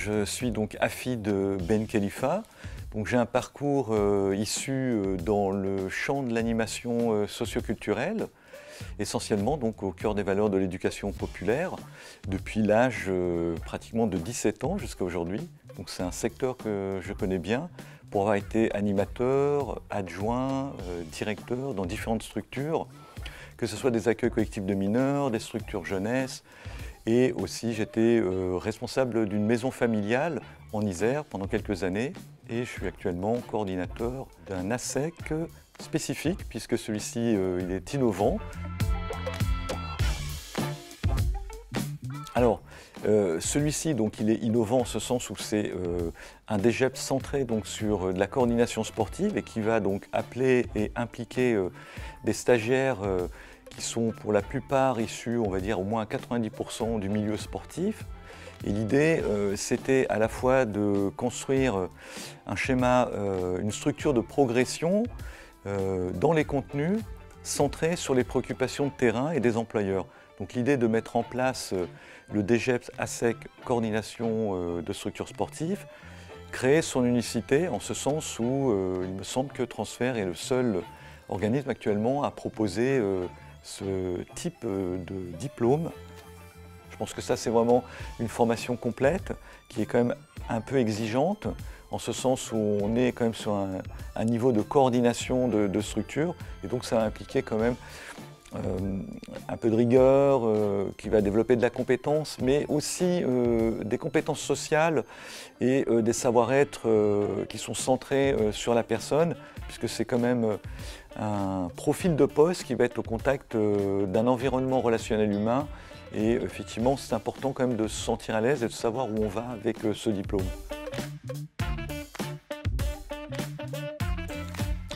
je suis donc Hafid Ben Khalifa. J'ai un parcours issu dans le champ de l'animation socioculturelle, essentiellement donc au cœur des valeurs de l'éducation populaire, depuis l'âge pratiquement de 17 ans jusqu'à aujourd'hui. Donc c'est un secteur que je connais bien pour avoir été animateur, adjoint, directeur dans différentes structures, que ce soit des accueils collectifs de mineurs, des structures jeunesse, et aussi j'étais responsable d'une maison familiale en Isère pendant quelques années, et je suis actuellement coordinateur d'un ASEC spécifique, puisque celui-ci il est innovant. Alors, celui-ci, donc, il est innovant en ce sens où c'est un DGEP centré donc, sur de la coordination sportive et qui va donc appeler et impliquer des stagiaires qui sont pour la plupart issus, on va dire, au moins à 90% du milieu sportif. Et l'idée, c'était à la fois de construire un schéma, une structure de progression dans les contenus centrés sur les préoccupations de terrain et des employeurs. Donc l'idée de mettre en place le DGEP ASEC coordination de structures sportives, créer son unicité en ce sens où il me semble que Transfert est le seul organisme actuellement à proposer ce type de diplôme. Je pense que ça c'est vraiment une formation complète qui est quand même un peu exigeante en ce sens où on est quand même sur un niveau de coordination de structure et donc ça va impliquer quand même un peu de rigueur, qui va développer de la compétence, mais aussi des compétences sociales et des savoir-être qui sont centrés sur la personne, puisque c'est quand même un profil de poste qui va être au contact d'un environnement relationnel humain. Et effectivement, c'est important quand même de se sentir à l'aise et de savoir où on va avec ce diplôme.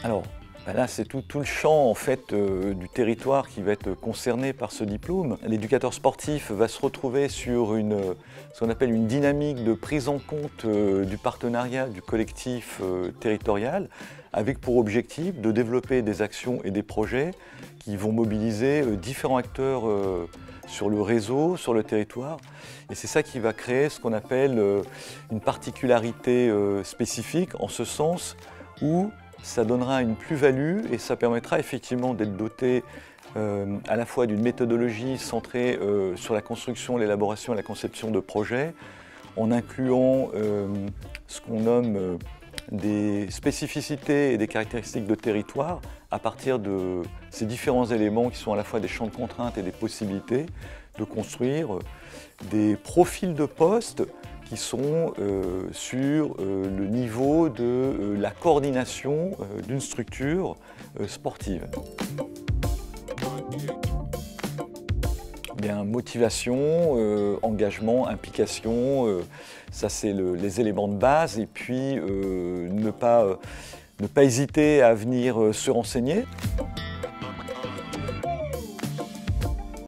Alors, là, c'est tout le champ en fait, du territoire qui va être concerné par ce diplôme. L'éducateur sportif va se retrouver sur ce qu'on appelle une dynamique de prise en compte du partenariat du collectif territorial, avec pour objectif de développer des actions et des projets qui vont mobiliser différents acteurs sur le réseau, sur le territoire. Et c'est ça qui va créer ce qu'on appelle une particularité spécifique, en ce sens où ça donnera une plus-value et ça permettra effectivement d'être doté à la fois d'une méthodologie centrée sur la construction, l'élaboration et la conception de projets, en incluant ce qu'on nomme des spécificités et des caractéristiques de territoire à partir de ces différents éléments qui sont à la fois des champs de contraintes et des possibilités de construire des profils de postes qui sont sur le niveau de la coordination d'une structure sportive. Bien, motivation, engagement, implication, ça c'est les éléments de base, et puis ne pas hésiter à venir se renseigner.